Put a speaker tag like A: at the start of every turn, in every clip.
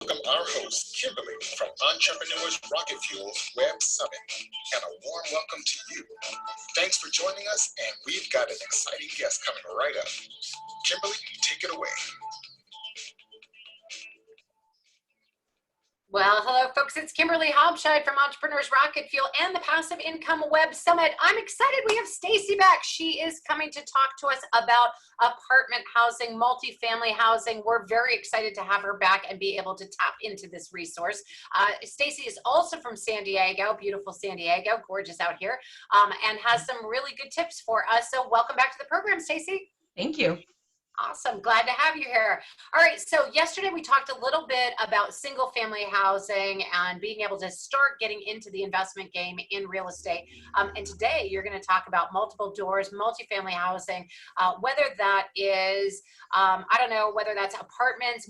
A: Welcome our host, Kimberly from Entrepreneurs Rocket Fuel Web Summit, and a warm welcome to you. Thanks for joining us, and we've got an exciting guest coming right up. Kimberly, take it away.
B: Well, hello, folks. It's Kimberly Hauptscheid from Entrepreneurs Rocket Fuel and the Passive Income Web Summit. I'm excited. We have Stacy back. She is coming to talk to us about apartment housing, multifamily housing. We're very excited to have her back and be able to tap into this resource. Stacy is also from San Diego, beautiful San Diego, gorgeous out here, and has some really good tips for us. So welcome back to the program, Stacy.
C: Thank you.
B: Awesome. Glad to have you here. All right. So yesterday we talked a little bit about single family housing and being able to start getting into the investment game in real estate. And today you're going to talk about multiple doors, multifamily housing, whether that is, I don't know, whether that's apartments,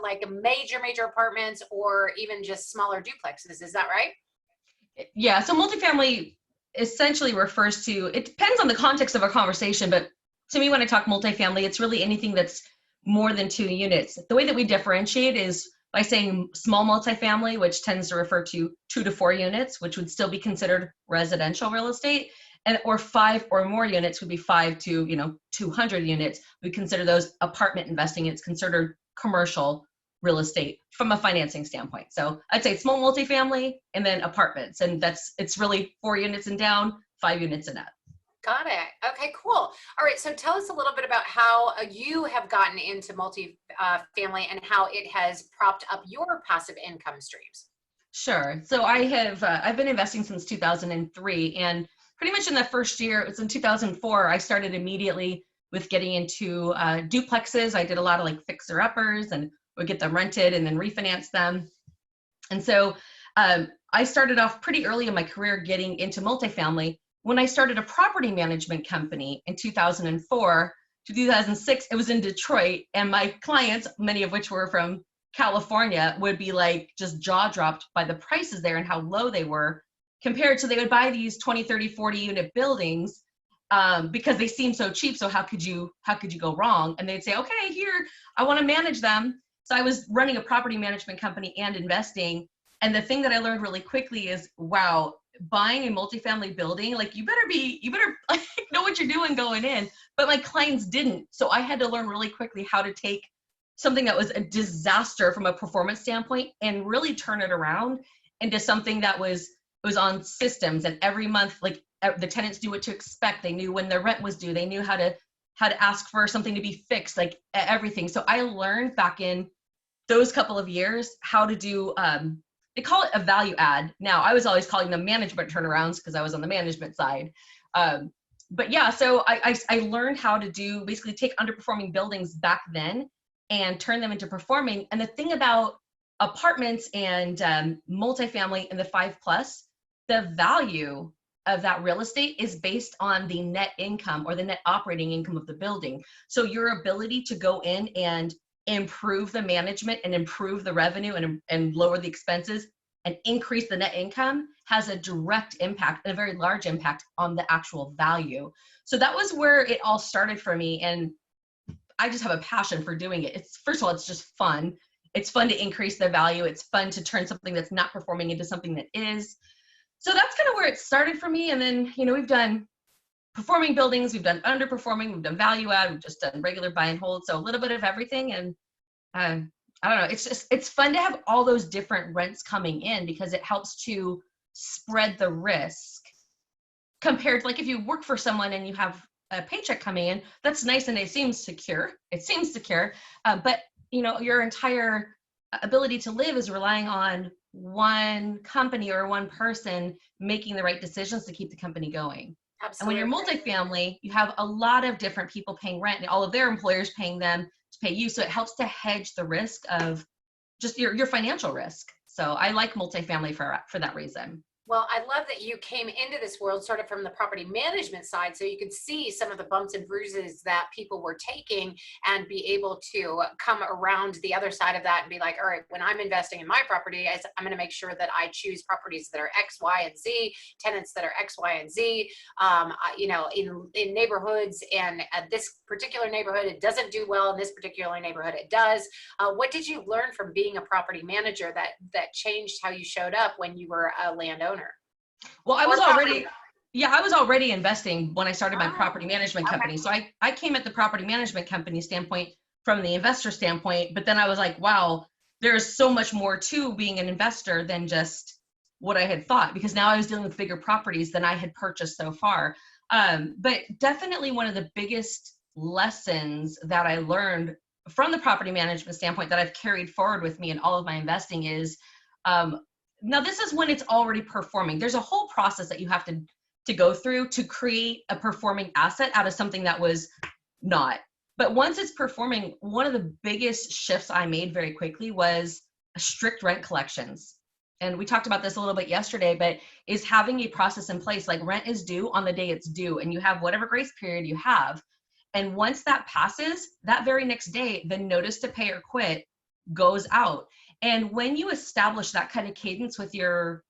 B: like major apartments, or even just smaller duplexes. Is that right?
C: Yeah. So multifamily essentially refers to, it depends on the context of our conversation, but to me, when I talk multifamily, it's really anything that's more than 2 units. The way that we differentiate is by saying small multifamily, which tends to refer to 2 to 4 units, which would still be considered residential real estate, or 5 or more units would be 5 to 200 units. We consider those apartment investing. It's considered commercial real estate from a financing standpoint. So I'd say small multifamily and then apartments, and it's really 4 units and down, 5 units and up.
B: Got it. Okay, cool. All right. So tell us a little bit about how you have gotten into multifamily and how it has propped up your passive income streams.
C: Sure. So I've been investing since 2003, and pretty much in the first year, it was in 2004, I started immediately with getting into duplexes. I did a lot of like fixer-uppers and would get them rented and then refinance them. And so I started off pretty early in my career getting into multifamily. When I started a property management company in 2004 to 2006, it was in Detroit, and my clients, many of which were from California, would be like just jaw dropped by the prices there and how low they were compared to they would buy these 20, 30, 40 unit buildings because they seem so cheap. So how could you go wrong? And they'd say, okay, here, I want to manage them. So I was running a property management company and investing. And the thing that I learned really quickly is, wow, buying a multifamily building, like you better like, know what you're doing going in. But my clients didn't. So I had to learn really quickly how to take something that was a disaster from a performance standpoint and really turn it around into something that was on systems. And every month, like the tenants knew what to expect. They knew when their rent was due. They knew how to ask for something to be fixed, like everything. So I learned back in those couple of years how to do, they call it a value add. Now, I was always calling them management turnarounds because I was on the management side. But yeah, so I learned how to basically take underperforming buildings back then and turn them into performing. And the thing about apartments and multifamily in the 5+, the value of that real estate is based on the net income or the net operating income of the building. So your ability to go in and improve the management and improve the revenue and lower the expenses and increase the net income has a direct impact and a very large impact on the actual value. So that was where it all started for me. And I just have a passion for doing it. First of all, it's just fun. It's fun to increase the value. It's fun to turn something that's not performing into something that is. So that's kind of where it started for me. And then, we've done performing buildings, we've done underperforming, we've done value add, we've just done regular buy and hold. So a little bit of everything. And I don't know, it's fun to have all those different rents coming in because it helps to spread the risk compared to like if you work for someone and you have a paycheck coming in, that's nice and it seems secure. But your entire ability to live is relying on one company or one person making the right decisions to keep the company going.
B: Absolutely.
C: And when you're multifamily, you have a lot of different people paying rent and all of their employers paying them to pay you. So it helps to hedge the risk of just your financial risk. So I like multifamily for that reason.
B: Well, I love that you came into this world sort of from the property management side, so you could see some of the bumps and bruises that people were taking and be able to come around the other side of that and be like, all right, when I'm investing in my property, I'm going to make sure that I choose properties that are X, Y, and Z, tenants that are X, Y, and Z, you know, in neighborhoods, and this particular neighborhood, it doesn't do well. In this particular neighborhood, it does. What did you learn from being a property manager that changed how you showed up when you were a landowner?
C: Well, I
B: Or
C: was
B: property.
C: already, yeah, I was already investing when I started my property management
B: Okay.
C: company. So I came at the property management company standpoint from the investor standpoint, but then I was like, wow, there's so much more to being an investor than just what I had thought, because now I was dealing with bigger properties than I had purchased so far. But definitely one of the biggest lessons that I learned from the property management standpoint that I've carried forward with me in all of my investing is, um, now this is when it's already performing. There's a whole process that you have to go through to create a performing asset out of something that was not. But once it's performing, one of the biggest shifts I made very quickly was strict rent collections. And we talked about this a little bit yesterday, but is having a process in place, like rent is due on the day it's due, and you have whatever grace period you have. And once that passes, that very next day, the notice to pay or quit goes out. And when you establish that kind of cadence with your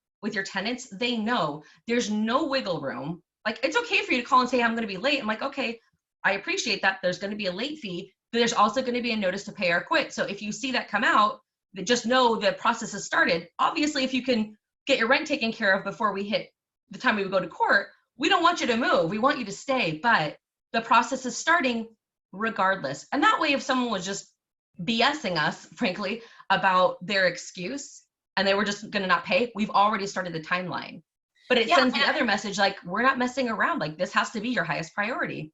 C: tenants, they know there's no wiggle room. Like, it's okay for you to call and say, I'm going to be late. I'm like, okay, I appreciate that. There's going to be a late fee, but there's also going to be a notice to pay or quit. So if you see that come out, then just know the process has started. Obviously, if you can get your rent taken care of before we hit the time we would go to court, we don't want you to move. We want you to stay, but the process is starting regardless. And that way, if someone was just BSing us, frankly, about their excuse and they were just going to not pay, we've already started the timeline. But it sends the other message, like, we're not messing around. Like, this has to be your highest priority.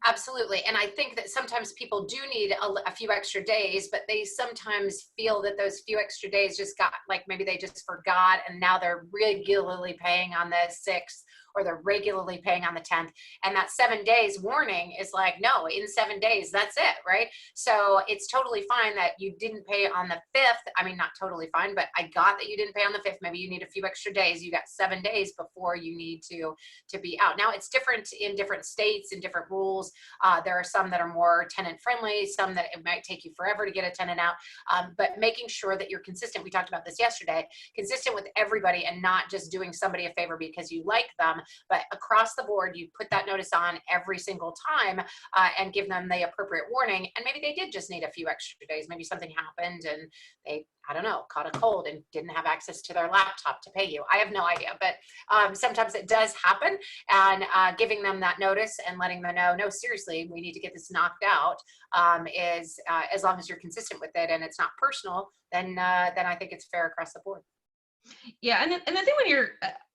B: Absolutely. And I think that sometimes people do need a few extra days, but they sometimes feel that those few extra days just got, like, maybe they just forgot, and now they're regularly paying on the 6th, or they're regularly paying on the 10th. And that 7 days warning is like, no, in 7 days, that's it, right? So it's totally fine that you didn't pay on the 5th. I mean, not totally fine, but I got that you didn't pay on the 5th. Maybe you need a few extra days. You got 7 days before you need to be out. Now, it's different in different states and different rules. There are some that are more tenant friendly, some that it might take you forever to get a tenant out, but making sure that you're consistent. We talked about this yesterday, consistent with everybody and not just doing somebody a favor because you like them, but across the board, you put that notice on every single time and give them the appropriate warning. And maybe they did just need a few extra days. Maybe something happened and they, I don't know, caught a cold and didn't have access to their laptop to pay you. I have no idea, but sometimes it does happen. And giving them that notice and letting them know, no, seriously, we need to get this knocked out, is as long as you're consistent with it and it's not personal, then I think it's fair across the board.
C: Yeah, and the thing when you're,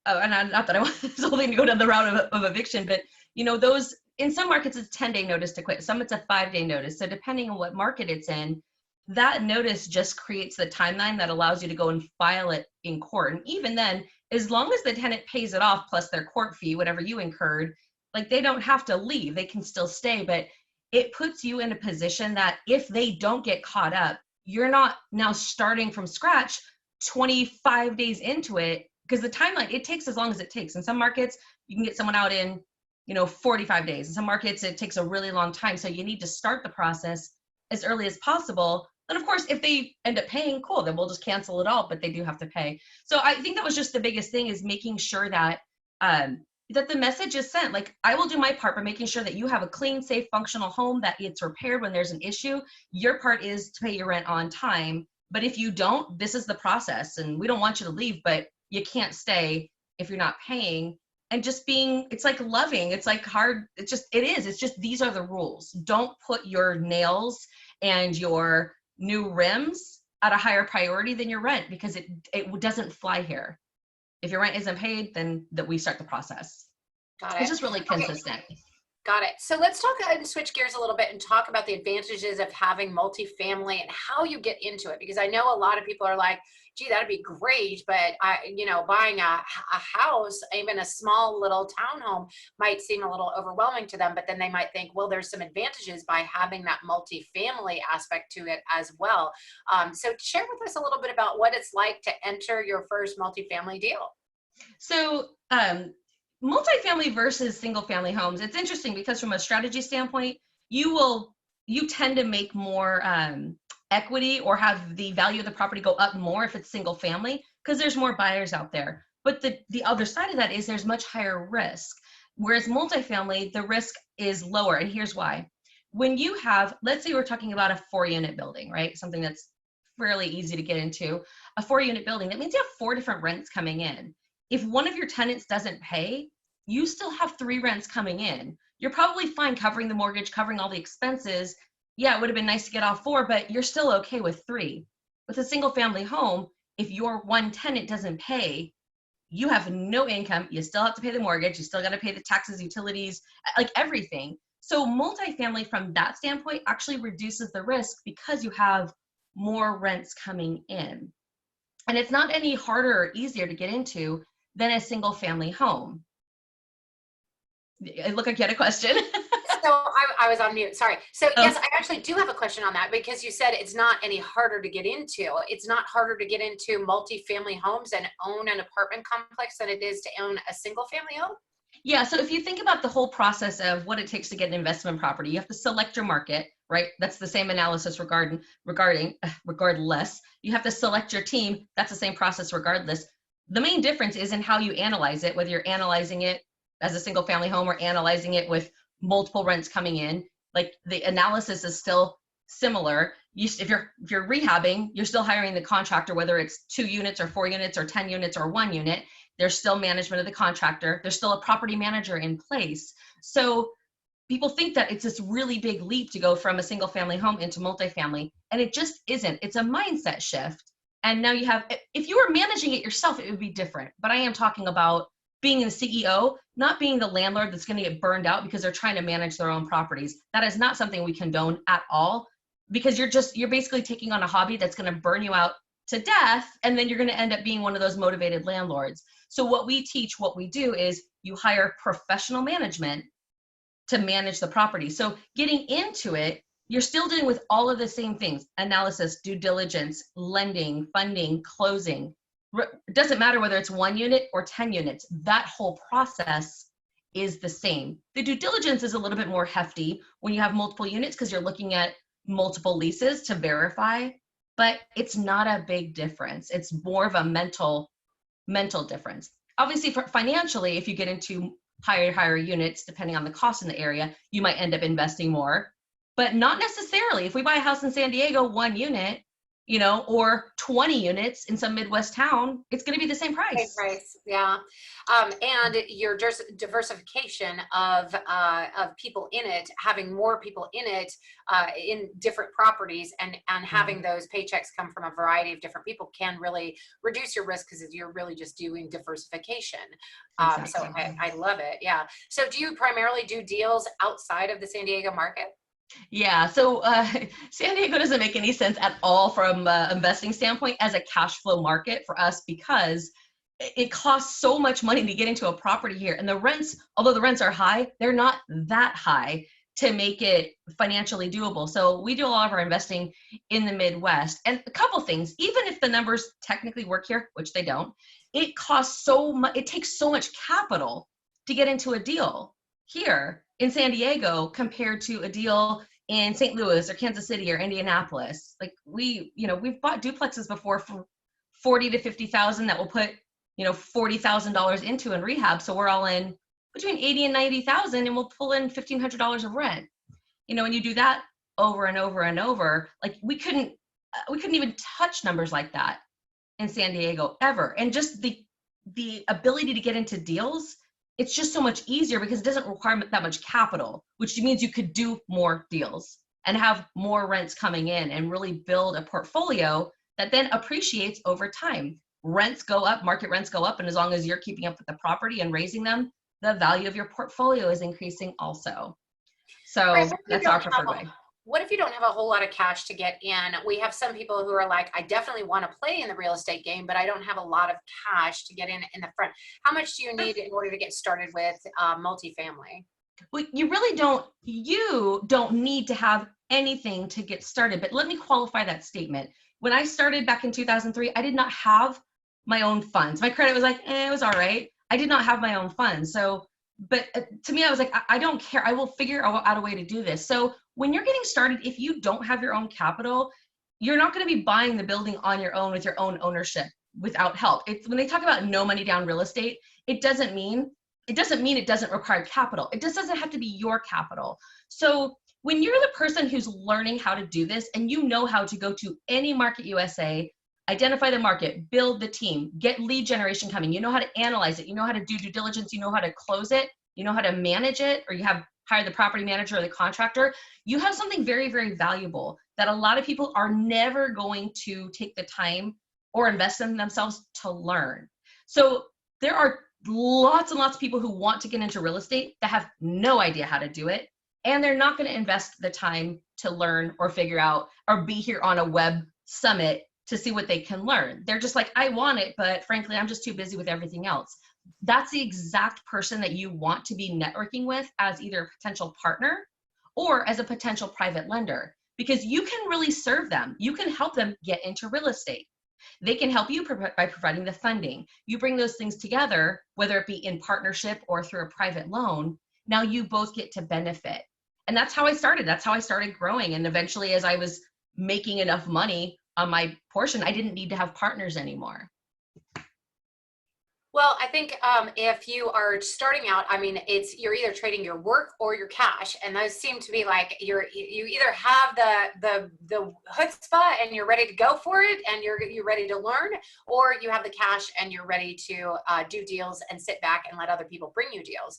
C: and not that I want this whole thing to go down the route of eviction, but you know, those in some markets it's 10-day notice to quit. Some it's a 5-day notice. So depending on what market it's in, that notice just creates the timeline that allows you to go and file it in court. And even then, as long as the tenant pays it off plus their court fee, whatever you incurred, like, they don't have to leave, they can still stay. But it puts you in a position that if they don't get caught up, you're not now starting from scratch 25 days into it, because the timeline, it takes as long as it takes. In some markets, you can get someone out in, 45 days. In some markets, it takes a really long time. So you need to start the process as early as possible. And of course, if they end up paying, cool, then we'll just cancel it all, but they do have to pay. So I think that was just the biggest thing, is making sure that that the message is sent. Like, I will do my part by making sure that you have a clean, safe, functional home, that it's repaired when there's an issue. Your part is to pay your rent on time. But if you don't, this is the process, and we don't want you to leave, but you can't stay if you're not paying. And just being, it's like loving, it's like hard. It's just, these are the rules. Don't put your nails and your new rims at a higher priority than your rent, because it doesn't fly here. If your rent isn't paid, then we start the process.
B: Got it.
C: It's just really consistent.
B: Okay. Got it. So let's talk and switch gears a little bit and talk about the advantages of having multifamily and how you get into it. Because I know a lot of people are like, gee, that'd be great, but buying a house, even a small little townhome, might seem a little overwhelming to them. But then they might think, well, there's some advantages by having that multifamily aspect to it as well. So share with us a little bit about what it's like to enter your first multifamily deal.
C: So multifamily versus single family homes, it's interesting because from a strategy standpoint, you tend to make more equity or have the value of the property go up more if it's single family because there's more buyers out there. But the other side of that is there's much higher risk. Whereas multifamily, the risk is lower. And here's why. When you have, let's say we're talking about a 4-unit building, right? Something that's fairly easy to get into. A 4-unit building, that means you have 4 different rents coming in. If one of your tenants doesn't pay, you still have 3 rents coming in. You're probably fine covering the mortgage, covering all the expenses. Yeah, it would have been nice to get off 4, but you're still okay with 3. With a single family home, if your one tenant doesn't pay, you have no income. You still have to pay the mortgage. You still got to pay the taxes, utilities, like everything. So multifamily from that standpoint actually reduces the risk because you have more rents coming in. And it's not any harder or easier to get into than a single family home. Look like you had a question.
B: So I was on mute, sorry. So yes, I actually do have a question on that because you said it's not any harder to get into. It's not harder to get into multifamily homes and own an apartment complex than it is to own a single family home?
C: Yeah, so if you think about the whole process of what it takes to get an investment property, you have to select your market, right? That's the same analysis regardless. You have to select your team. That's the same process regardless. The main difference is in how you analyze it, whether you're analyzing it as a single family home or analyzing it with multiple rents coming in. Like the analysis is still similar. If you're rehabbing, you're still hiring the contractor, whether it's 2 units or 4 units or 10 units or 1 unit. There's still management of the contractor. There's still a property manager in place. So people think that it's this really big leap to go from a single family home into multifamily, and it just isn't. It's a mindset shift. And now you have, if you were managing it yourself, it would be different. But I am talking about being the CEO, not being the landlord that's going to get burned out because they're trying to manage their own properties. That is not something we condone at all, because you're basically taking on a hobby that's going to burn you out to death, and then you're going to end up being one of those motivated landlords. So what we teach, what we do is you hire professional management to manage the property. So getting into it, you're still dealing with all of the same things: analysis, due diligence, lending, funding, closing. It doesn't matter whether it's 1 unit or 10 units. That whole process is the same. The due diligence is a little bit more hefty when you have multiple units because you're looking at multiple leases to verify, but it's not a big difference. It's more of a mental difference. Obviously, financially, if you get into higher units, depending on the cost in the area, you might end up investing more, but not necessarily. If we buy a house in San Diego, 1 unit, or 20 units in some Midwest town, it's going to be the same price.
B: Same price, yeah. And your diversification of people in it, having more people in it in different properties, and having those paychecks come from a variety of different people can really reduce your risk because you're really just doing diversification.
C: Exactly.
B: So I love it, yeah. So do you primarily do deals outside of the San Diego market?
C: Yeah, so San Diego doesn't make any sense at all from an investing standpoint as a cash flow market for us, because it costs so much money to get into a property here. And the rents, although the rents are high, they're not that high to make it financially doable. So we do a lot of our investing in the Midwest. And a couple things, even if the numbers technically work here, which they don't, it costs so much, it takes so much capital to get into a deal here in San Diego compared to a deal in St. Louis or Kansas City or Indianapolis. Like we've bought duplexes before for 40 to 50,000 that will put, $40,000 into in rehab. So we're all in between 80 and 90,000, and we'll pull in $1,500 of rent. When you do that over and over and over, like we couldn't even touch numbers like that in San Diego ever. And just the ability to get into deals, it's just so much easier because it doesn't require that much capital, which means you could do more deals and have more rents coming in and really build a portfolio that then appreciates over time. Rents go up, market rents go up, and as long as you're keeping up with the property and raising them, the value of your portfolio is increasing also. So
B: right,
C: that's our preferred way.
B: What if you don't have a whole lot of cash to get in? We have some people who are like, I definitely want to play in the real estate game, but I don't have a lot of cash to get in the front. How much do you need in order to get started with multifamily?
C: Well, you don't need to have anything to get started, but let me qualify that statement. When I started back in 2003, I did not have my own funds. My credit was like, it was all right. I did not have my own funds. So, but to me, I was like, I don't care. I will figure out a way to do this. So when you're getting started, if you don't have your own capital, you're not going to be buying the building on your own with your own ownership without help. It's when they talk about no money down real estate, it doesn't mean it doesn't require capital. It just doesn't have to be your capital. So when you're the person who's learning how to do this and you know how to go to any market USA, identify the market, build the team, get lead generation coming, you know how to analyze it, you know how to do due diligence, you know how to close it, you know how to manage it, or you have hired the property manager or the contractor, you have something very, very valuable that a lot of people are never going to take the time or invest in themselves to learn. So there are lots and lots of people who want to get into real estate that have no idea how to do it. And they're not going to invest the time to learn or figure out or be here on a web summit to see what they can learn. They're just like, I want it, but frankly, I'm just too busy with everything else. That's the exact person that you want to be networking with as either a potential partner or as a potential private lender, because you can really serve them. You can help them get into real estate. They can help you by providing the funding. You bring those things together, whether it be in partnership or through a private loan. Now you both get to benefit. And that's how I started. That's how I started growing. And eventually, as I was making enough money on my portion, I didn't need to have partners anymore.
B: Well, I think if you are starting out, I mean, you're either trading your work or your cash, and those seem to be like you either have the chutzpah and you're ready to go for it, and you're ready to learn, or you have the cash and you're ready to do deals and sit back and let other people bring you deals.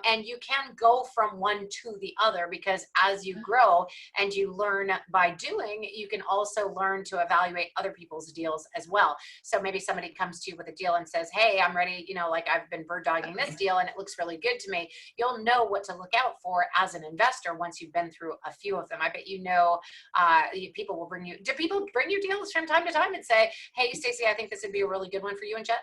B: And you can go from one to the other, because as you grow and you learn by doing, you can also learn to evaluate other people's deals as well. So maybe somebody comes to you with a deal and says, hey, I'm ready, like I've been bird dogging this deal and it looks really good to me. You'll know what to look out for as an investor once you've been through a few of them. I bet people will bring you. Do people bring you deals from time to time and say, hey, Stacy, I think this would be a really good one for you and Chet?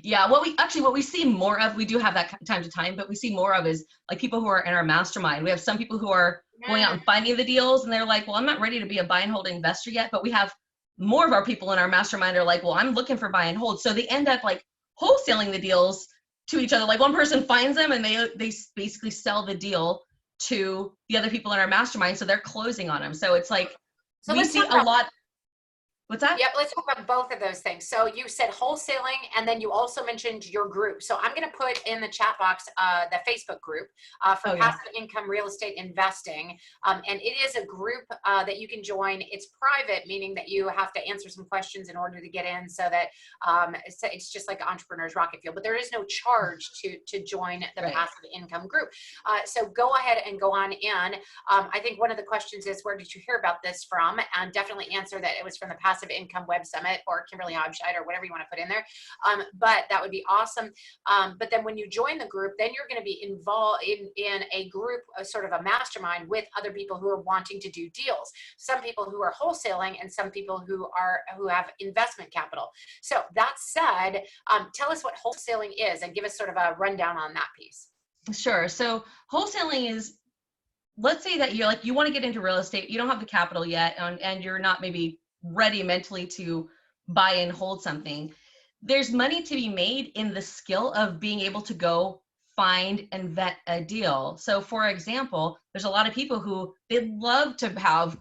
C: Yeah, what we see more of, we do have that time to time, but we see more of is like people who are in our mastermind. We have some people who are going out and finding the deals, and they're like, well, I'm not ready to be a buy and hold investor yet, but we have more of our people in our mastermind are like, well, I'm looking for buy and hold. So they end up like wholesaling the deals to each other. Like one person finds them and they basically sell the deal to the other people in our mastermind. So they're closing on them. So it's like, so we see a lot. What's that?
B: Yep, let's talk about both of those things. So you said wholesaling, and then you also mentioned your group. So I'm going to put in the chat box the Facebook group for passive income real estate investing. And it is a group that you can join. It's private, meaning that you have to answer some questions in order to get in, so that it's just like Entrepreneur's Rocket Fuel, but there is no charge to join the passive income group. So go ahead and go on in. I think one of the questions is, where did you hear about this from? And definitely answer that it was from the Passive Income Web Summit or Kimberly Hobscheit or whatever you want to put in there. But that would be awesome. But then when you join the group, then you're going to be involved in a group, sort of a mastermind with other people who are wanting to do deals. Some people who are wholesaling and some people who have investment capital. So that said, tell us what wholesaling is and give us sort of a rundown on that piece.
C: Sure. So wholesaling is, let's say that you want to get into real estate, you don't have the capital yet, and you're not maybe ready mentally to buy and hold something. There's money to be made in the skill of being able to go find and vet a deal. So for example, there's a lot of people who they'd love to have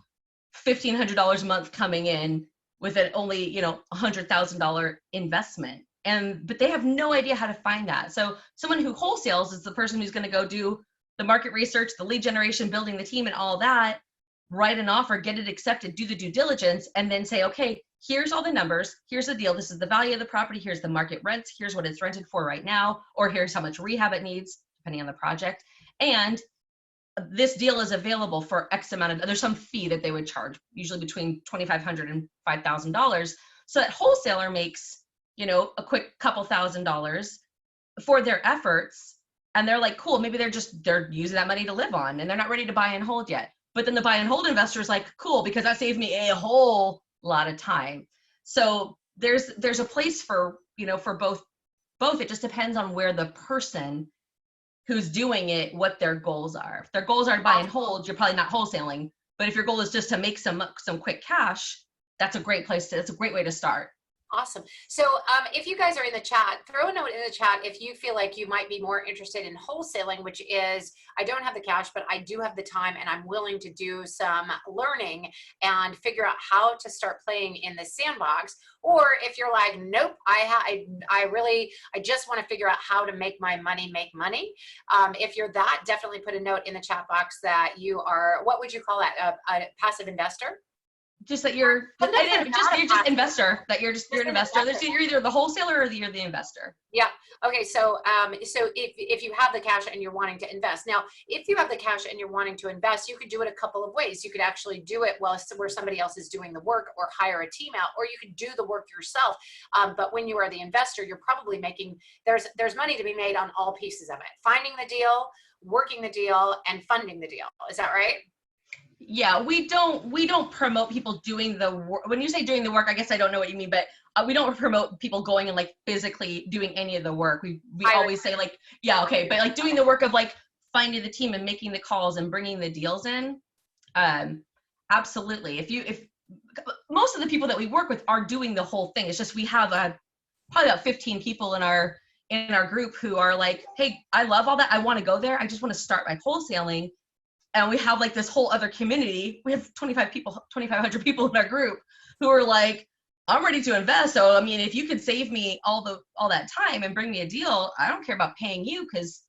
C: $1,500 a month coming in with an only, $100,000 investment. But they have no idea how to find that. So someone who wholesales is the person who's going to go do the market research, the lead generation, building the team and all that, write an offer, get it accepted, do the due diligence, and then say, okay, here's all the numbers, here's the deal, this is the value of the property, here's the market rents, here's what it's rented for right now, or here's how much rehab it needs, depending on the project. And this deal is available for X amount of, there's some fee that they would charge, usually between $2,500 and $5,000. So that wholesaler makes, a quick couple $1,000s for their efforts. And they're like, cool, maybe they're using that money to live on and they're not ready to buy and hold yet. But then the buy and hold investor is like, cool, because that saved me a whole lot of time. So there's a place for, for both. It just depends on where the person who's doing it, what their goals are. If their goals are to buy and hold, you're probably not wholesaling. But if your goal is just to make some quick cash, that's a great way to start.
B: Awesome. So if you guys are in the chat, throw a note in the chat if you feel like you might be more interested in wholesaling, which is, I don't have the cash, but I do have the time and I'm willing to do some learning and figure out how to start playing in the sandbox. Or if you're like, nope, I just want to figure out how to make my money make money. If you're that, definitely put a note in the chat box that you are, what would you call that? A passive investor?
C: Just that you're just investor, that you're an investor. You're either the wholesaler or you're the investor.
B: Yeah. Okay. So so if you have the cash and you're wanting to invest, now if you have the cash and you're wanting to invest, you could do it a couple of ways. You could actually do it where somebody else is doing the work, or hire a team out, or you could do the work yourself. But when you are the investor, you're probably making, there's money to be made on all pieces of it: finding the deal, working the deal, and funding the deal. Is that right?
C: Yeah, we don't promote people doing the work. When you say doing the work, I guess I don't know what you mean, but we don't promote people going and like physically doing any of the work. We always say like, yeah, okay, but like doing the work of like finding the team and making the calls and bringing the deals in. Absolutely. If most of the people that we work with are doing the whole thing. It's just we have probably about 15 people in our group who are like, hey, I love all that. I want to go there. I just want to start my wholesaling. And we have like this whole other community. We have 2,500 people in our group who are like, I'm ready to invest. So, I mean, if you could save me all that time and bring me a deal, I don't care about paying you, because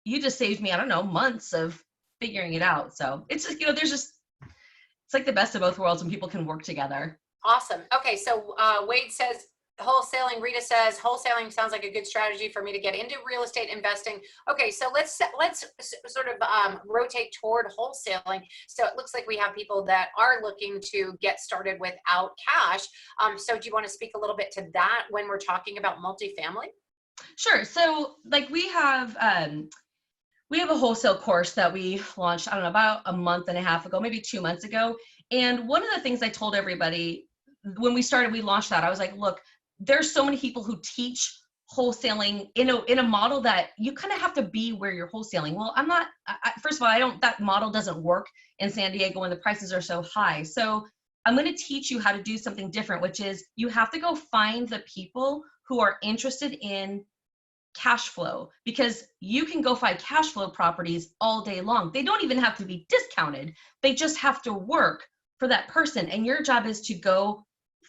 C: you just saved me, I don't know, months of figuring it out. So it's just, it's like the best of both worlds when people can work together.
B: Awesome. Okay. So Wade says, wholesaling. Rita says wholesaling sounds like a good strategy for me to get into real estate investing. Okay, so let's sort of rotate toward wholesaling. So it looks like we have people that are looking to get started without cash. So do you want to speak a little bit to that when we're talking about multifamily?
C: Sure. So like we have a wholesale course that we launched, I don't know, about a month and a half ago, maybe 2 months ago. And one of the things I told everybody when we launched that, I was like, look, there's so many people who teach wholesaling in a model that you kind of have to be where you're wholesaling. Well, first of all, that model doesn't work in San Diego when the prices are so high. So I'm going to teach you how to do something different, which is you have to go find the people who are interested in cash flow, because you can go find cash flow properties all day long. They don't even have to be discounted. They just have to work for that person. And your job is to go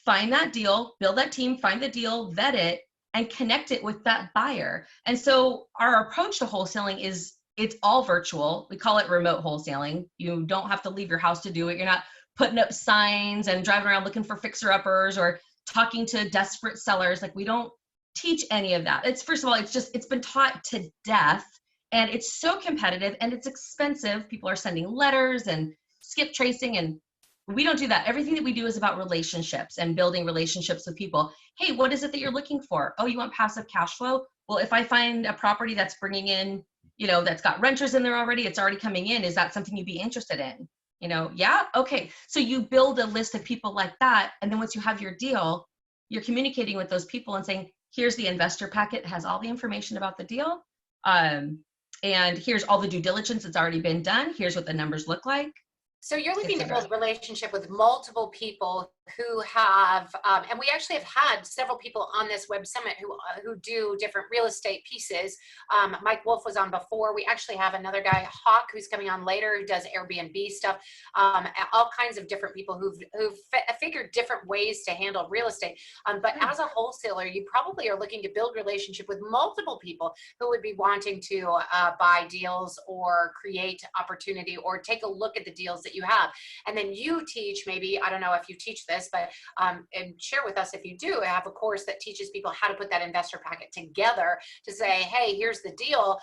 C: find that deal, build that team, find the deal, vet it, and connect it with that buyer. And so our approach to wholesaling is it's all virtual. We call it remote wholesaling. You don't have to leave your house to do it. You're not putting up signs and driving around looking for fixer-uppers or talking to desperate sellers. Like, we don't teach any of that. First of all, it's been taught to death, and it's so competitive and it's expensive. People are sending letters and skip tracing, and we don't do that. Everything that we do is about relationships and building relationships with people. Hey, what is it that you're looking for? Oh, you want passive cash flow? Well, if I find a property that's bringing in, that's got renters in there already, it's already coming in, is that something you'd be interested in? Yeah, okay. So you build a list of people like that. And then once you have your deal, you're communicating with those people and saying, here's the investor packet, it has all the information about the deal. And here's all the due diligence that's already been done. Here's what the numbers look like.
B: So you're looking to build a relationship with multiple people who have, and we actually have had several people on this web summit who do different real estate pieces. Mike Wolf was on before. We actually have another guy, Hawk, who's coming on later, who does Airbnb stuff. All kinds of different people who've figured different ways to handle real estate. But as a wholesaler, you probably are looking to build relationship with multiple people who would be wanting to buy deals or create opportunity or take a look at the deals that you have. And then you teach, maybe, I don't know if you teach this, but and share with us if you do have a course that teaches people how to put that investor packet together to say, hey, here's the deal,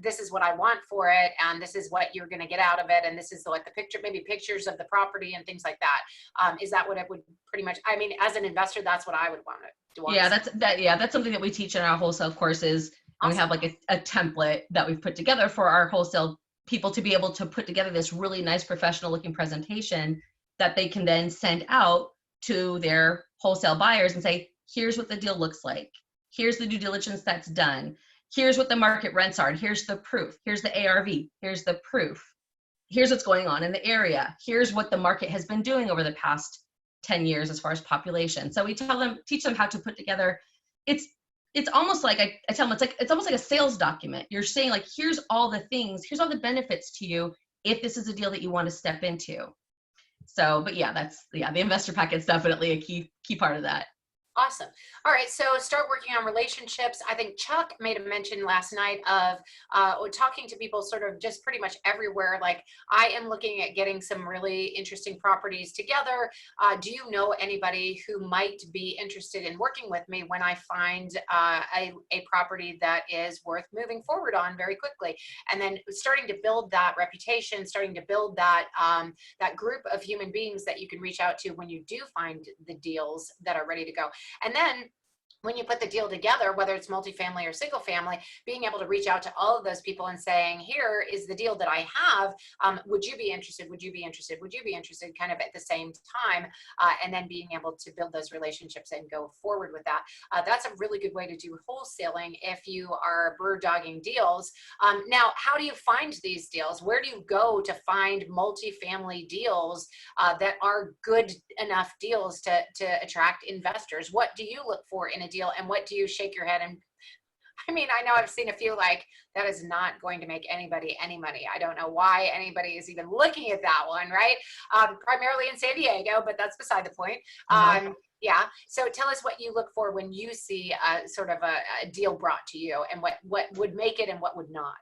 B: this is what I want for it, and this is what you're going to get out of it, and this is what the picture, maybe pictures of the property and things like that. Is that what it would pretty much, I mean, as an investor, that's what I would want to do.
C: Yeah, that's something that we teach in our wholesale courses. And we have like a template that we've put together for our wholesale people to be able to put together this really nice professional looking presentation that they can then send out to their wholesale buyers and say, here's what the deal looks like. Here's the due diligence that's done. Here's what the market rents are. And here's the proof. Here's the ARV. Here's the proof. Here's what's going on in the area. Here's what the market has been doing over the past 10 years as far as population. So we teach them how to put together, it's almost like I tell them, it's almost like a sales document. You're saying like, here's all the things, here's all the benefits to you if this is a deal that you want to step into. So, but yeah, the investor packet's definitely a key part of that.
B: Awesome. All right. So start working on relationships. I think Chuck made a mention last night of talking to people sort of just pretty much everywhere. Like, I am looking at getting some really interesting properties together. Do you know anybody who might be interested in working with me when I find a property that is worth moving forward on very quickly? And then starting to build that reputation, starting to build that that group of human beings that you can reach out to when you do find the deals that are ready to go. And then when you put the deal together, whether it's multifamily or single family, being able to reach out to all of those people and saying, here is the deal that I have. Would you be interested? Would you be interested? Would you be interested? Kind of at the same time, and then being able to build those relationships and go forward with that. That's a really good way to do wholesaling if you are bird dogging deals. Now, how do you find these deals? Where do you go to find multifamily deals that are good enough deals to attract investors? What do you look for in a deal, and what do you shake your head and, I mean, I know I've seen a few like, that is not going to make anybody any money. I don't know why anybody is even looking at that one, right? Primarily in San Diego, but that's beside the point. Yeah. So tell us what you look for when you see sort of a deal brought to you, and what would make it and what would not.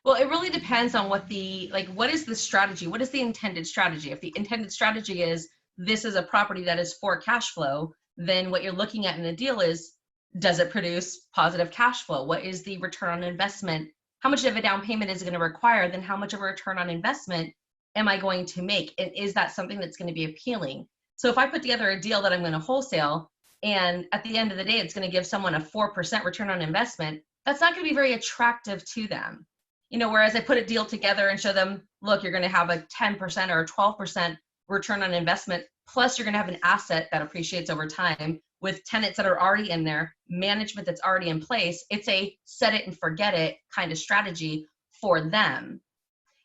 C: Well, it really depends on what is the strategy? What is the intended strategy? If the intended strategy is, this is a property that is for cash flow, then what you're looking at in a deal is, does it produce positive cash flow? What is the return on investment? How much of a down payment is it going to require? Then how much of a return on investment am I going to make? And is that something that's going to be appealing? So if I put together a deal that I'm going to wholesale, and at the end of the day, it's going to give someone a 4% return on investment, that's not going to be very attractive to them. You know, whereas I put a deal together and show them, look, you're going to have a 10% or a 12% return on investment, plus you're going to have an asset that appreciates over time with tenants that are already in there, management that's already in place. It's a set it and forget it kind of strategy for them.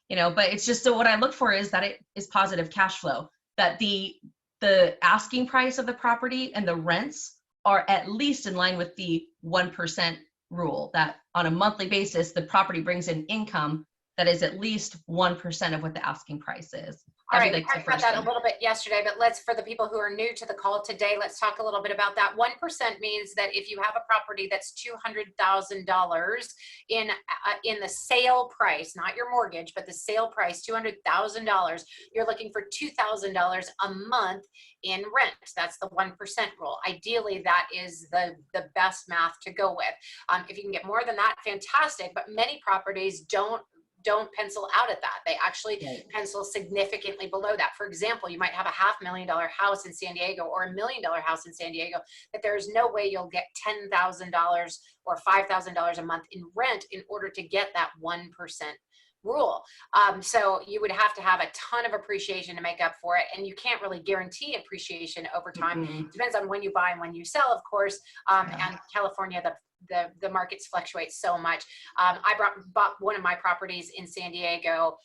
C: You know, but it's just, so what I look for is that it is positive cash flow, that the asking price of the property and the rents are at least in line with the 1% rule, that on a monthly basis, the property brings in income that is at least 1% of what the asking price is.
B: All right, we talked about that a little bit yesterday, but let's, for the people who are new to the call today, let's talk a little bit about that. 1% means that if you have a property that's $200,000 in the sale price, not your mortgage, but the sale price, $200,000, you're looking for $2,000 a month in rent. That's the 1% rule. Ideally, that is the best math to go with. If you can get more than that, fantastic, but many properties don't pencil out at that. They actually pencil significantly below that. For example, you might have a $500,000 house in San Diego or $1 million house in San Diego, that there's no way you'll get $10,000 or $5,000 a month in rent in order to get that 1% rule. So you would have to have a ton of appreciation to make up for it. And you can't really guarantee appreciation over time. It depends on when you buy and when you sell, of course. And California, the markets fluctuate so much. I bought one of my properties in San Diego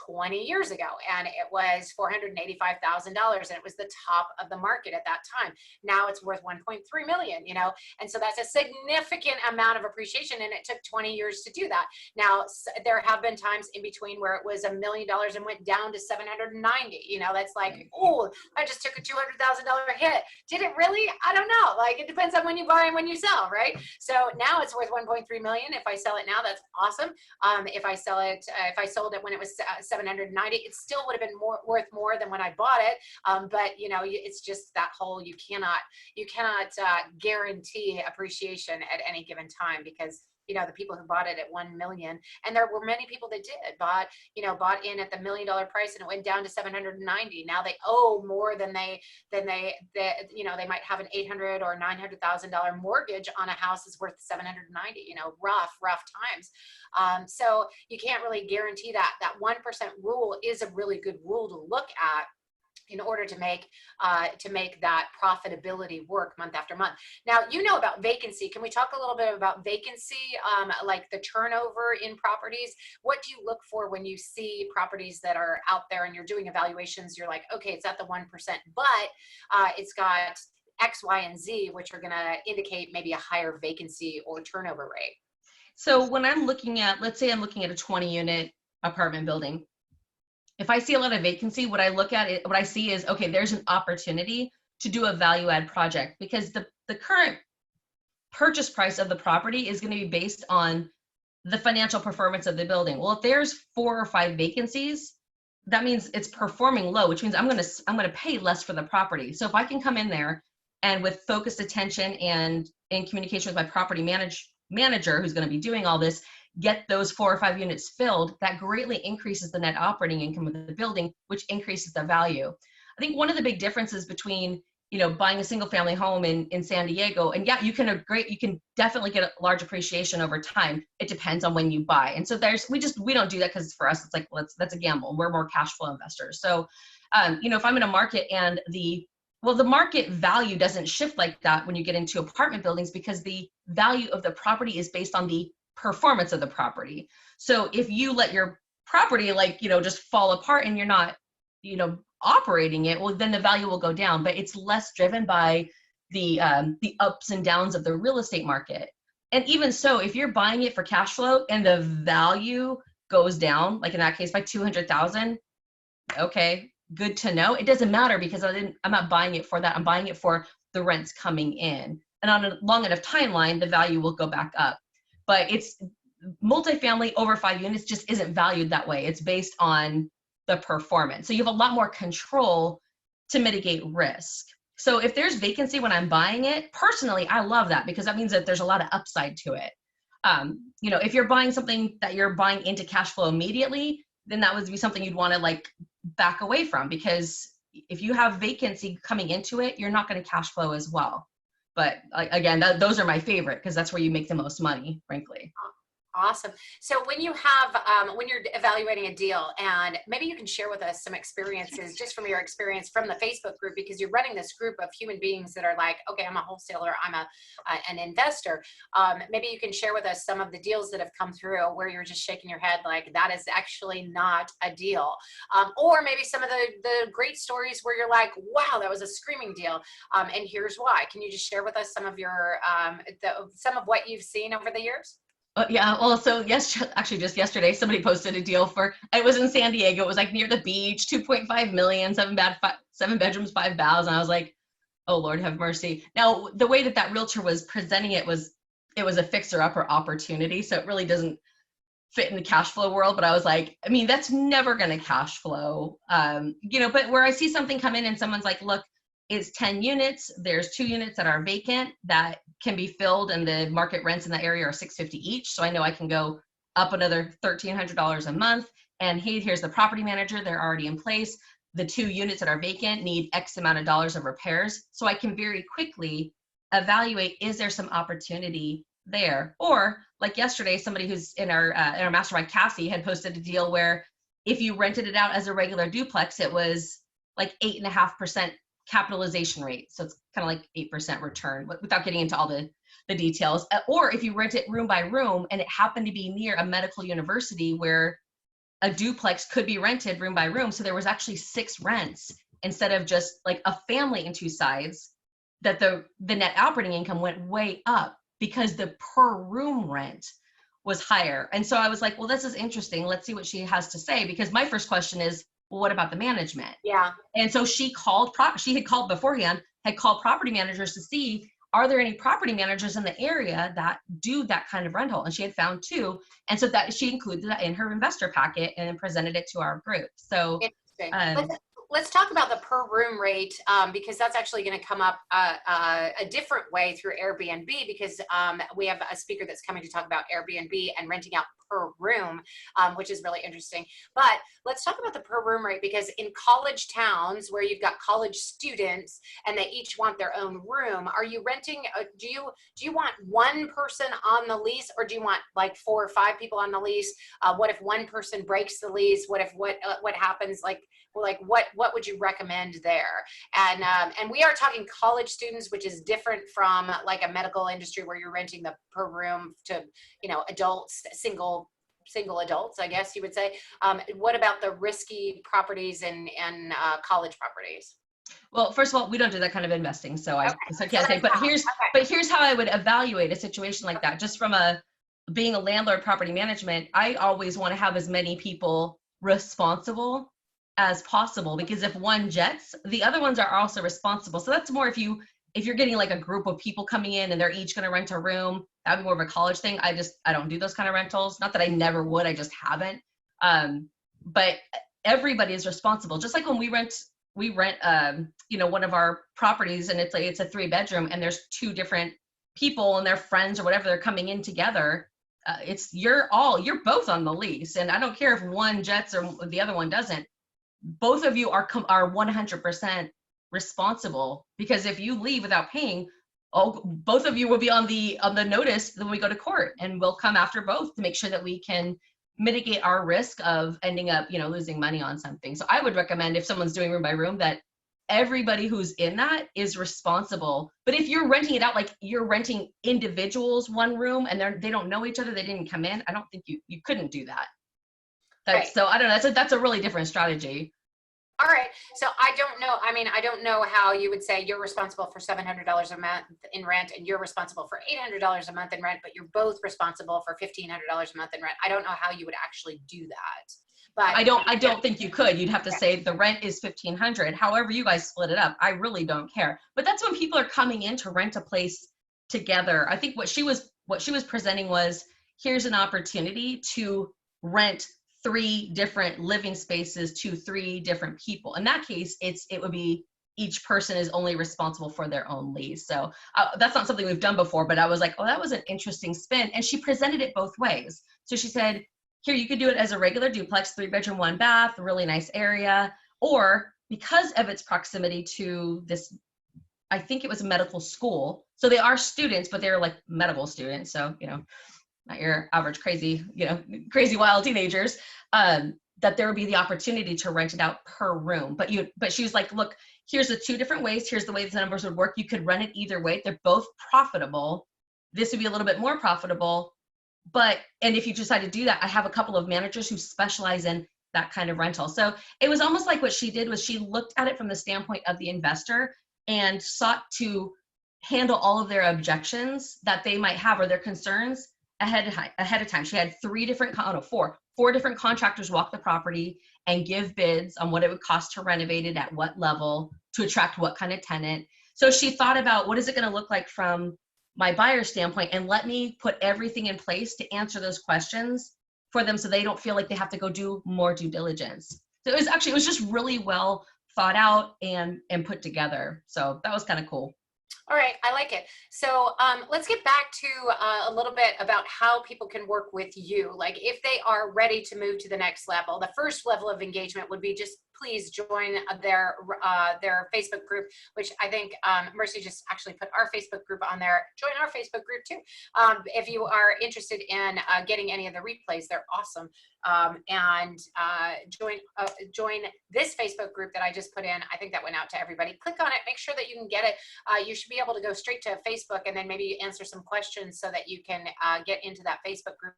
B: 20 years ago, and it was $485,000, and it was the top of the market at that time. Now it's worth 1.3 million, you know, and so that's a significant amount of appreciation, and it took 20 years to do that. Now there have been times in between where it was $1 million and went down to 790. You know, that's like, oh, I just took a $200,000 hit. Did it really? I don't know. Like, it depends on when you buy and when you sell, right? So now it's worth 1.3 million. If I sell it now, that's awesome. If I sold it when it was 790, it still would have been worth more than when I bought it. But you know, it's just that whole, you cannot guarantee appreciation at any given time, because you know, the people who bought it at 1 million, and there were many people that did bought in at the $1 million price, and it went down to 790. Now they owe more than they you know, they might have an $800,000 or $900,000 mortgage on a house that's worth 790. You know, rough times. So you can't really guarantee that. That 1% rule is a really good rule to look at. in order to make that profitability work month after month. Now, you know about vacancy. Can we talk a little bit about vacancy, like the turnover in properties? What do you look for when you see properties that are out there and you're doing evaluations? You're like, okay, it's at the 1%, but it's got X, Y, and Z, which are going to indicate maybe a higher vacancy or turnover rate.
C: So when I'm looking at, let's say I'm looking at a 20-unit apartment building, if I see a lot of vacancy, what I see is, okay, there's an opportunity to do a value add project, because the current purchase price of the property is going to be based on the financial performance of the building. Well, if there's 4 or 5 vacancies, that means it's performing low, which means I'm going to pay less for the property. So if I can come in there and with focused attention and in communication with my property manager who's going to be doing all this, get those 4 or 5 units filled, that greatly increases the net operating income of the building, which increases the value. I think one of the big differences between, buying a single family home in San Diego, and yeah, you can definitely get a large appreciation over time. It depends on when you buy. And so we don't do that, because for us, it's like, that's a gamble. We're more cash flow investors. So, if I'm in a market and the market value doesn't shift like that when you get into apartment buildings, because the value of the property is based on the performance of the property. So if you let your property just fall apart and you're not, operating it, well, then the value will go down. But it's less driven by the ups and downs of the real estate market. And even so, if you're buying it for cash flow and the value goes down, like in that case by 200,000, okay, good to know. It doesn't matter, because I'm not buying it for that. I'm buying it for the rents coming in. And on a long enough timeline, the value will go back up. But it's multifamily over 5 units just isn't valued that way. It's based on the performance. So you have a lot more control to mitigate risk. So if there's vacancy when I'm buying it, personally, I love that, because that means that there's a lot of upside to it. If you're buying something that you're buying into cash flow immediately, then that would be something you'd want to back away from, because if you have vacancy coming into it, you're not going to cash flow as well. But again, those are my favorite, because that's where you make the most money, frankly.
B: Awesome. So when you have, when you're evaluating a deal, and maybe you can share with us some experiences just from your experience from the Facebook group, because you're running this group of human beings that are like, okay, I'm a wholesaler, I'm an investor. Maybe you can share with us some of the deals that have come through where you're just shaking your head like, that is actually not a deal. Or maybe some of the great stories where you're like, wow, that was a screaming deal. And here's why. Can you just share with us some of your, some of what you've seen over the years?
C: Yeah, well, so yes, actually just yesterday, somebody posted a deal it was in San Diego. It was near the beach, 2.5 million, 7 bedrooms, 5 baths. And I was like, oh, Lord, have mercy. Now, the way that realtor was presenting it was a fixer-upper opportunity. So it really doesn't fit in the cash flow world. But I was like, that's never going to cash flow. But where I see something come in and someone's like, look, it's 10 units. There's 2 units that are vacant that can be filled, and the market rents in that area are $650 each. So I know I can go up another $1,300 a month. And hey, here's the property manager. They're already in place. The 2 units that are vacant need X amount of dollars of repairs. So I can very quickly evaluate, is there some opportunity there? Or like yesterday, somebody who's in our mastermind, Cassie, had posted a deal where if you rented it out as a regular duplex, it was like 8.5% capitalization rate. So it's kind of like 8% return, without getting into all the details. Or if you rent it room by room and it happened to be near a medical university where a duplex could be rented room by room. So there was actually 6 rents instead of just like a family in 2 sides, that the net operating income went way up because the per room rent was higher. And so I was like, well, this is interesting. Let's see what she has to say. Because my first question is, well, what about the management?
B: Yeah.
C: And so she had called beforehand, had called property managers to see, are there any property managers in the area that do that kind of rental? And she had found 2. And so that she included that in her investor packet and then presented it to our group. So
B: let's talk about the per room rate, because that's actually going to come up a different way through Airbnb, because we have a speaker that's coming to talk about Airbnb and renting out per room, which is really interesting. But let's talk about the per room rate, because in college towns where you've got college students and they each want their own room, are you renting? Do you want 1 person on the lease, or do you want like 4 or 5 people on the lease? What if one person breaks the lease? What if what happens? Like what what would you recommend there? And we are talking college students, which is different from like a medical industry where you're renting the per room to, adults, single adults, I guess you would say. What about the risky properties and college properties?
C: Well, first of all, we don't do that kind of investing, so I
B: Okay.
C: can't say. But
B: Okay.
C: here's how I would evaluate a situation like that. Just from being a landlord, property management, I always want to have as many people responsible as possible, because if one jets, the other ones are also responsible. So that's more if you're getting like a group of people coming in and they're each going to rent a room, that'd be more of a college thing. I don't do those kind of rentals. Not that I never would, I just haven't. But everybody is responsible. Just like when we rent one of our properties, and it's a 3-bedroom, and there's 2 different people and their friends or whatever, they're coming in together. You're both on the lease, and I don't care if one jets or the other one doesn't. Both of you are 100% responsible, because if you leave without paying, both of you will be on the notice when we go to court, and we'll come after both to make sure that we can mitigate our risk of ending up, losing money on something. So I would recommend, if someone's doing room by room, that everybody who's in that is responsible. But if you're renting it out, like you're renting individuals one room and they don't know each other, they didn't come in, I don't think you couldn't do that.
B: Right.
C: So I don't know, that's a really different strategy.
B: All right. So I don't know how you would say you're responsible for $700 a month in rent and you're responsible for $800 a month in rent, but you're both responsible for $1,500 a month in rent. I don't know how you would actually do that. But
C: I don't think you could. You'd have to say the rent is $1,500. However you guys split it up, I really don't care. But that's when people are coming in to rent a place together. I think what she was presenting was, here's an opportunity to rent 3 different living spaces to 3 different people. In that case, it would be each person is only responsible for their own lease. So that's not something we've done before, but I was like, oh, that was an interesting spin. And she presented it both ways. So she said, here, you could do it as a regular duplex, 3-bedroom, 1 bath, really nice area, or because of its proximity to this, I think it was a medical school. So they are students, but they're like medical students. So, not your average crazy wild teenagers, that there would be the opportunity to rent it out per room. But she was like, look, here's the 2 different ways. Here's the way the numbers would work. You could rent it either way. They're both profitable. This would be a little bit more profitable. And if you decide to do that, I have a couple of managers who specialize in that kind of rental. So it was almost like what she did was she looked at it from the standpoint of the investor and sought to handle all of their objections that they might have or their concerns ahead of time. She had 4 different contractors walk the property and give bids on what it would cost to renovate it at what level to attract what kind of tenant. So she thought about, what is it going to look like from my buyer standpoint, and let me put everything in place to answer those questions for them so they don't feel like they have to go do more due diligence. So it was just really well thought out and put together. So that was kind of cool.
B: All right, I like it. So let's get back to a little bit about how people can work with you. Like if they are ready to move to the next level, the first level of engagement would be just please join their Facebook group, which I think Mercy just actually put our Facebook group on there. Join our Facebook group too. If you are interested in getting any of the replays, they're awesome. And join this Facebook group that I just put in. I think that went out to everybody. Click on it, make sure that you can get it. You should be able to go straight to Facebook and then maybe answer some questions so that you can get into that Facebook group.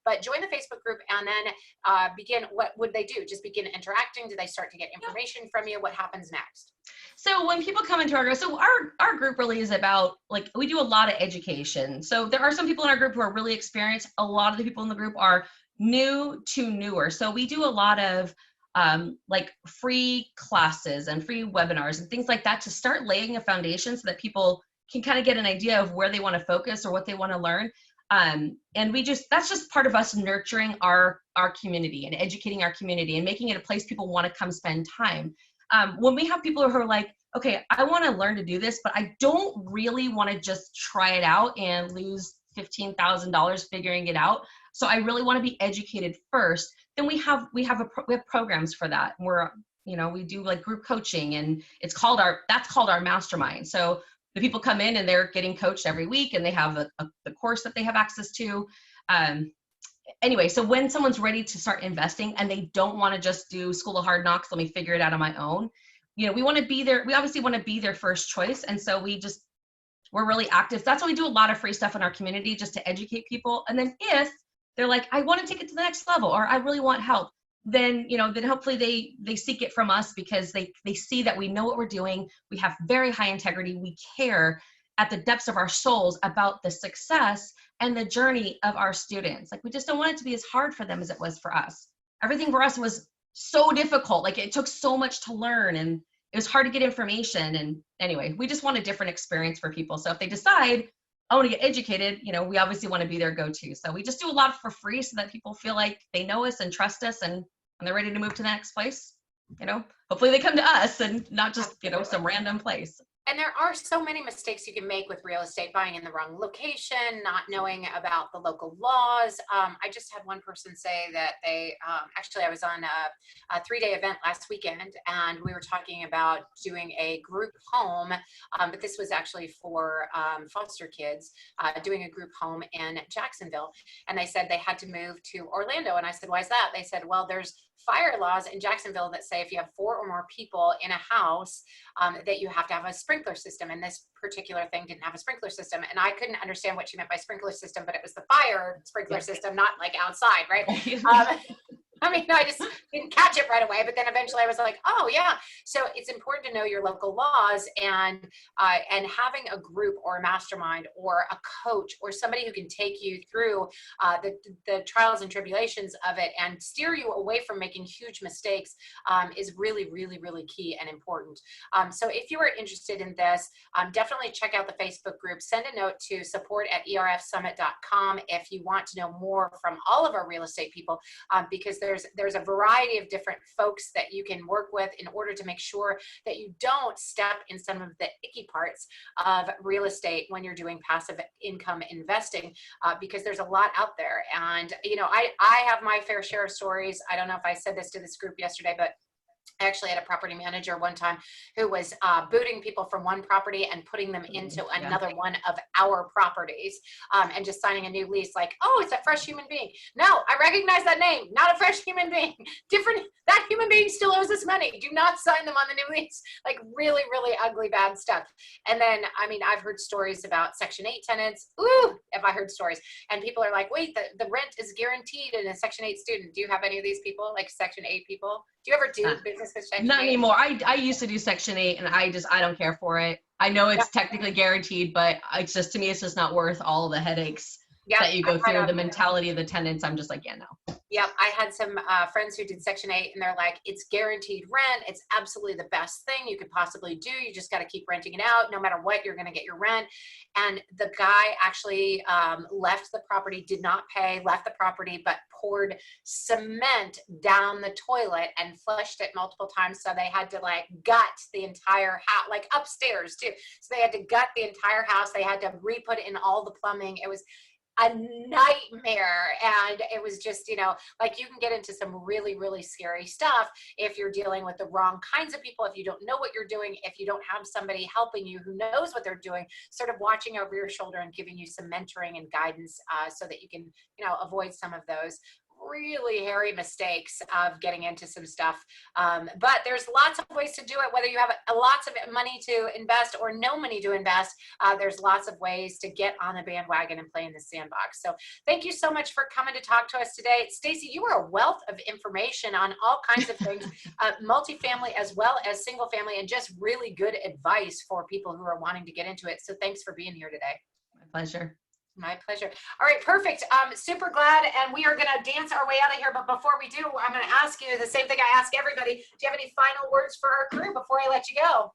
B: But join the Facebook group and then begin. What would they do? Just begin interacting? Do they start to get information from you? What happens next?
C: So when people come into our group, so our group really is about, like, we do a lot of education. So there are some people in our group who are really experienced. A lot of the people in the group are new to newer. So we do a lot of like free classes and free webinars and things like that to start laying a foundation so that people can kind of get an idea of where they want to focus or what they want to learn. And that's just part of us nurturing our community and educating our community and making it a place people want to come spend time. When we have people who are like, okay, I want to learn to do this, but I don't really want to just try it out and lose $15,000 figuring it out. So I really want to be educated first. Then we have programs for that. We do like group coaching, and that's called our mastermind. So the people come in and they're getting coached every week, and they have the course that they have access to. anyway, so when someone's ready to start investing and they don't want to just do school of hard knocks, let me figure it out on my own. We want to be there. We obviously want to be their first choice. And so we're really active. That's why we do a lot of free stuff in our community, just to educate people. And then if they're like, I want to take it to the next level, or I really want help, then, then hopefully they seek it from us, because they see that we know what we're doing. We have very high integrity. We care at the depths of our souls about the success and the journey of our students. Like, we just don't want it to be as hard for them as it was for us. Everything for us was so difficult. Like, it took so much to learn, and it was hard to get information. And anyway, we just want a different experience for people. So if they decide, I want to get educated, we obviously want to be their go-to. So we just do a lot for free so that people feel like they know us and trust us, and when they're ready to move to the next place, hopefully they come to us and not just, some random place.
B: And there are so many mistakes you can make with real estate: buying in the wrong location, not knowing about the local laws. I just had one person say that they, actually I was on a 3-day event last weekend, and we were talking about doing a group home, but this was actually for foster kids, doing a group home in Jacksonville. And they said they had to move to Orlando. And I said, why is that? They said, well, there's fire laws in Jacksonville that say if you have 4 or more people in a house, that you have to have a sprinkler system. And this particular thing didn't have a sprinkler system. And I couldn't understand what she meant by sprinkler system, but it was the fire sprinkler system, not like outside, right? I just didn't catch it right away, but then eventually I was like, oh yeah. So it's important to know your local laws, and having a group or a mastermind or a coach or somebody who can take you through the trials and tribulations of it and steer you away from making huge mistakes is really, really, really key and important. So if you are interested in this, definitely check out the Facebook group. Send a note to support@erfsummit.com if you want to know more from all of our real estate people, because there's a variety of different folks that you can work with in order to make sure that you don't step in some of the icky parts of real estate when you're doing passive income investing, because there's a lot out there. And, I have my fair share of stories. I don't know if I said this to this group yesterday, but I actually had a property manager one time who was booting people from one property and putting them into another one of our properties, and just signing a new lease like, oh, it's a fresh human being. No, I recognize that name, not a fresh human being. Different, that human being still owes us money. Do not sign them on the new lease. Like, really, really ugly, bad stuff. And then, I've heard stories about Section 8 tenants. Ooh, have I heard stories. And people are like, wait, the rent is guaranteed in a Section 8 student. Do you have any of these people, like Section 8 people? Do you ever do business with Section 8?
C: Not anymore. I used to do Section 8, and I don't care for it. I know it's technically guaranteed, but to me, it's just not worth all the headaches that you go through. The mentality of the tenants, I'm just like, yeah, no.
B: Yep. I had some friends who did Section 8, and they're like, it's guaranteed rent. It's absolutely the best thing you could possibly do. You just got to keep renting it out. No matter what, you're going to get your rent. And the guy actually left the property, did not pay, left the property, but poured cement down the toilet and flushed it multiple times. So they had to gut the entire house, like upstairs too. So they had to gut the entire house. They had to re-put in all the plumbing. It was a nightmare. And it was just, you can get into some really, really scary stuff if you're dealing with the wrong kinds of people, if you don't know what you're doing, if you don't have somebody helping you who knows what they're doing, sort of watching over your shoulder and giving you some mentoring and guidance, so that you can, avoid some of those really hairy mistakes of getting into some stuff. But there's lots of ways to do it, whether you have lots of money to invest or no money to invest. There's lots of ways to get on the bandwagon and play in the sandbox. So thank you so much for coming to talk to us today. Stacy, you are a wealth of information on all kinds of things, multifamily as well as single family, and just really good advice for people who are wanting to get into it. So thanks for being here today.
C: My pleasure.
B: My pleasure. All right, perfect. Super glad. And we are going to dance our way out of here. But before we do, I'm going to ask you the same thing I ask everybody. Do you have any final words for our crew before I let you go?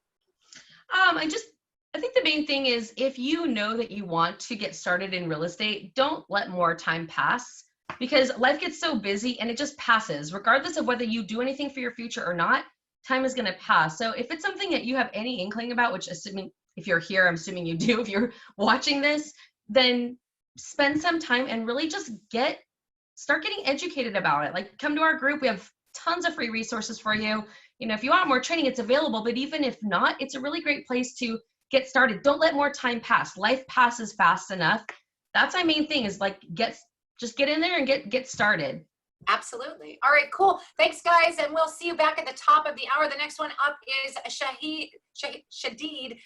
C: I think the main thing is, if you know that you want to get started in real estate, don't let more time pass, because life gets so busy and it just passes. Regardless of whether you do anything for your future or not, time is going to pass. So if it's something that you have any inkling about, which, assuming if you're here, I'm assuming you do, if you're watching this, then spend some time and really just start getting educated about it. Like, come to our group. We have tons of free resources for you. If you want more training, it's available, but even if not, it's a really great place to get started. Don't let more time pass. Life passes fast enough. That's my main thing, is just get in there and get started.
B: Absolutely. All right, cool. Thanks, guys, and we'll see you back at the top of the hour. The next one up is Shadid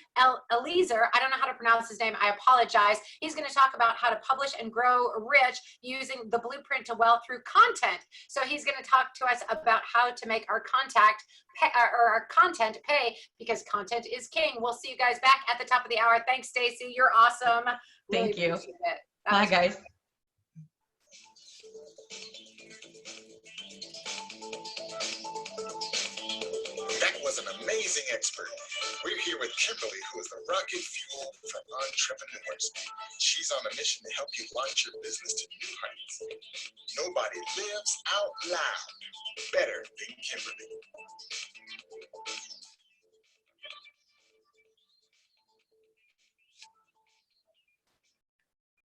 B: Eliezer. I don't know how to pronounce his name. I apologize. He's going to talk about how to publish and grow rich using the blueprint to wealth through content. So he's going to talk to us about how to make our our content pay, because content is king. We'll see you guys back at the top of the hour. Thanks, Stacy. You're awesome.
C: Thank you.
B: Appreciate it.
C: Bye, guys.
A: That was an amazing expert. We're here with Kimberly, who is the rocket fuel for entrepreneurs. She's on a mission to help you launch your business to new heights. Nobody lives out loud better than Kimberly.